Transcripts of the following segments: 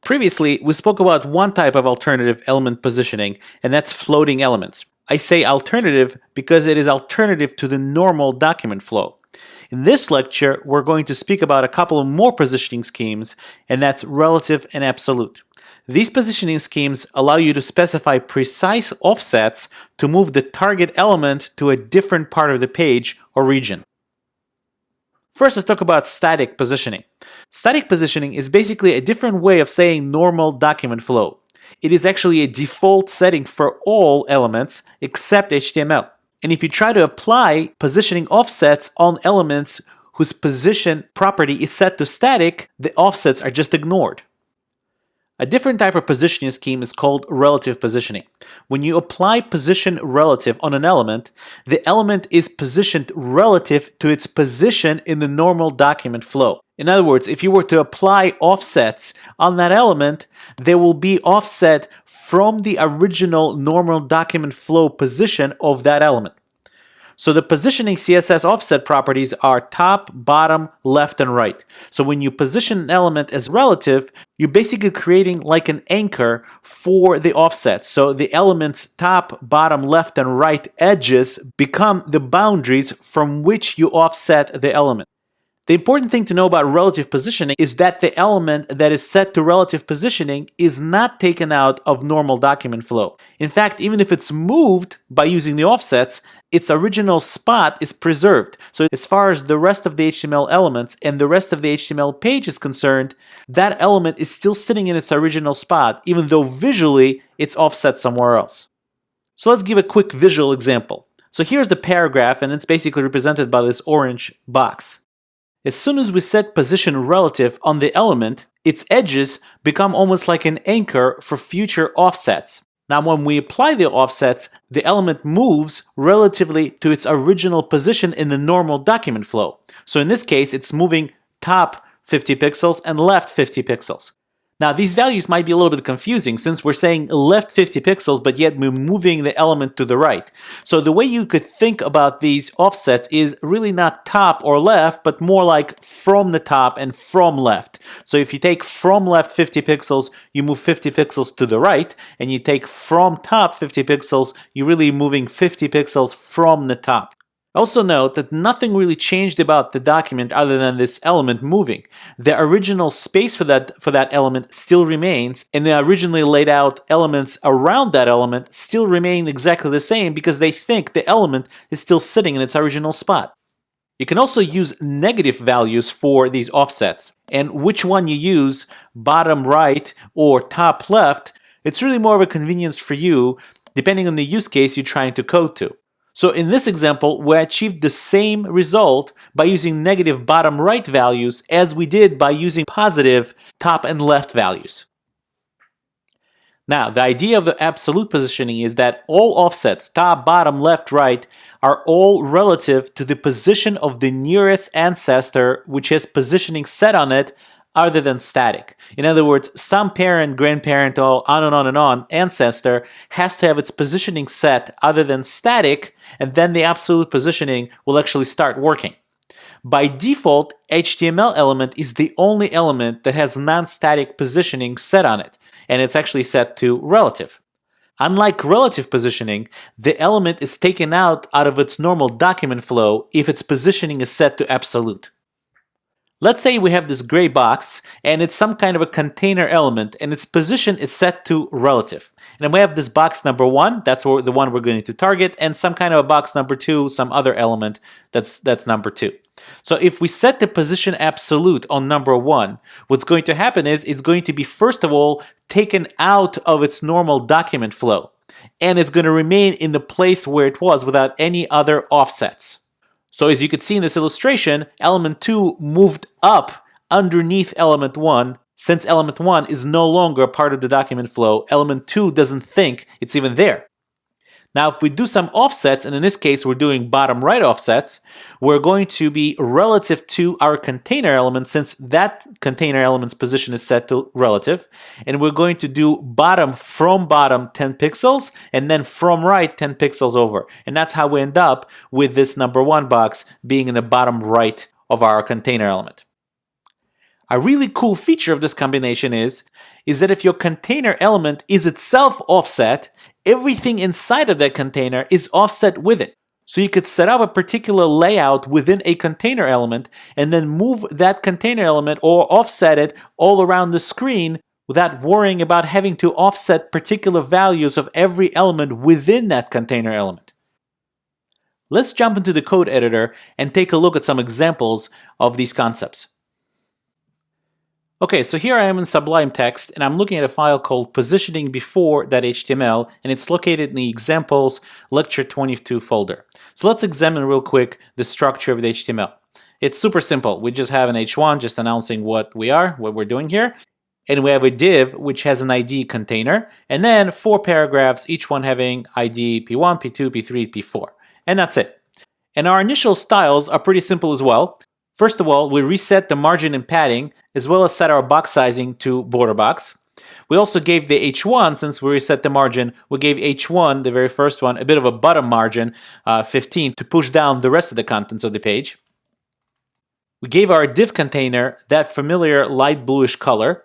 Previously, we spoke about one type of alternative element positioning, and that's floating elements. I say alternative because it is alternative to the normal document flow. In this lecture, we're going to speak about a couple of more positioning schemes, and that's relative and absolute. These positioning schemes allow you to specify precise offsets to move the target element to a different part of the page or region. First, let's talk about static positioning. Static positioning is basically a different way of saying normal document flow. It is actually a default setting for all elements except HTML. And if you try to apply positioning offsets on elements whose position property is set to static, the offsets are just ignored. A different type of positioning scheme is called relative positioning. When you apply position relative on an element, the element is positioned relative to its position in the normal document flow. In other words, if you were to apply offsets on that element, they will be offset from the original normal document flow position of that element. So the positioning CSS offset properties are top, bottom, left, and right. So when you position an element as relative, you're basically creating like an anchor for the offset. So the element's top, bottom, left, and right edges become the boundaries from which you offset the element. The important thing to know about relative positioning is that the element that is set to relative positioning is not taken out of normal document flow. In fact, even if it's moved by using the offsets, its original spot is preserved. So as far as the rest of the HTML elements and the rest of the HTML page is concerned, that element is still sitting in its original spot, even though visually it's offset somewhere else. So let's give a quick visual example. So here's the paragraph, and it's basically represented by this orange box. As soon as we set position relative on the element, its edges become almost like an anchor for future offsets. Now when we apply the offsets, the element moves relatively to its original position in the normal document flow. So in this case, it's moving top 50 pixels and left 50 pixels. Now these values might be a little bit confusing since we're saying left 50 pixels, but yet we're moving the element to the right. So the way you could think about these offsets is really not top or left, but more like from the top and from left. So if you take from left 50 pixels, you move 50 pixels to the right, and you take from top 50 pixels, you're really moving 50 pixels from the top. Also note that nothing really changed about the document other than this element moving. The original space for that element still remains, and the originally laid out elements around that element still remain exactly the same because they think the element is still sitting in its original spot. You can also use negative values for these offsets, and which one you use, bottom right or top left, it's really more of a convenience for you depending on the use case you're trying to code to. So in this example, we achieved the same result by using negative bottom right values as we did by using positive top and left values. Now, the idea of the absolute positioning is that all offsets, top, bottom, left, right, are all relative to the position of the nearest ancestor which has positioning set on it other than static. In other words, some parent, grandparent, or on and on and on ancestor has to have its positioning set other than static, and then the absolute positioning will actually start working. By default, HTML element is the only element that has non-static positioning set on it, and it's actually set to relative. Unlike relative positioning, the element is taken out of its normal document flow if its positioning is set to absolute. Let's say we have this gray box and it's some kind of a container element and its position is set to relative. And then we have this box number 1, that's the one we're going to target, and some kind of a box number 2, some other element that's number 2. So if we set the position absolute on number 1, what's going to happen is it's going to be first of all taken out of its normal document flow, and it's going to remain in the place where it was without any other offsets. So as you can see in this illustration, element 2 moved up underneath element 1. Since element 1 is no longer a part of the document flow, element 2 doesn't think it's even there. Now, if we do some offsets, and in this case we're doing bottom right offsets, we're going to be relative to our container element since that container element's position is set to relative. And we're going to do bottom from bottom 10 pixels and then from right 10 pixels over. And that's how we end up with this number 1 box being in the bottom right of our container element. A really cool feature of this combination is that if your container element is itself offset, everything inside of that container is offset with it. So you could set up a particular layout within a container element and then move that container element or offset it all around the screen without worrying about having to offset particular values of every element within that container element. Let's jump into the code editor and take a look at some examples of these concepts. Okay, so here I am in Sublime Text, and I'm looking at a file called positioningbefore.html, and it's located in the examples lecture 22 folder. So let's examine real quick the structure of the HTML. It's super simple. We just have an h1 just announcing what we're doing here. And we have a div which has an ID container, and then 4 paragraphs, each one having ID p1, p2, p3, p4. And that's it. And our initial styles are pretty simple as well. First of all, we reset the margin and padding, as well as set our box sizing to border box. We also gave the h1, since we reset the margin, we gave h1, the very first one, a bit of a bottom margin, 15, to push down the rest of the contents of the page. We gave our div container that familiar light bluish color,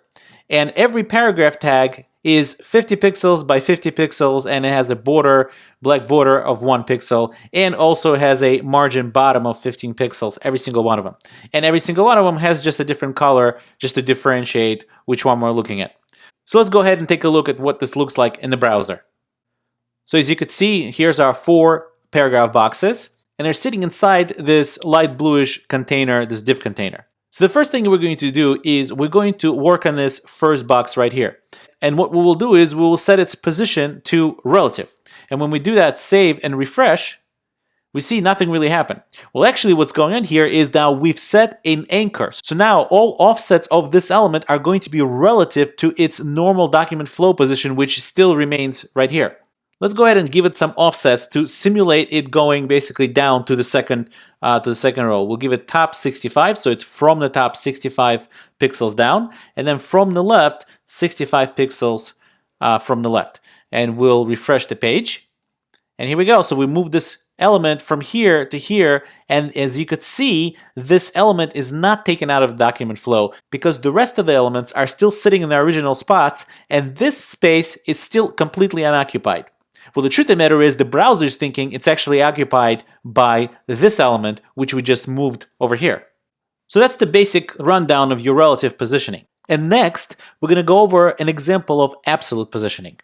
and every paragraph tag is 50 pixels by 50 pixels, and it has a border, black border of 1 pixel, and also has a margin bottom of 15 pixels, every single one of them. And every single one of them has just a different color, just to differentiate which one we're looking at. So let's go ahead and take a look at what this looks like in the browser. So as you can see, here's our 4 paragraph boxes, and they're sitting inside this light bluish container, this div container. So the first thing we're going to do is we're going to work on this first box right here. And what we will do is we will set its position to relative. And when we do that, save and refresh, we see nothing really happen. Well, actually what's going on here is now we've set an anchor. So now all offsets of this element are going to be relative to its normal document flow position, which still remains right here. Let's go ahead and give it some offsets to simulate it going basically down to the second row. We'll give it top 65, so it's from the top 65 pixels down, and then from the left, 65 pixels from the left. And we'll refresh the page. And here we go. So we move this element from here to here, and as you could see, this element is not taken out of document flow because the rest of the elements are still sitting in their original spots, and this space is still completely unoccupied. Well, the truth of the matter is the browser is thinking it's actually occupied by this element, which we just moved over here. So that's the basic rundown of your relative positioning. And next, we're going to go over an example of absolute positioning.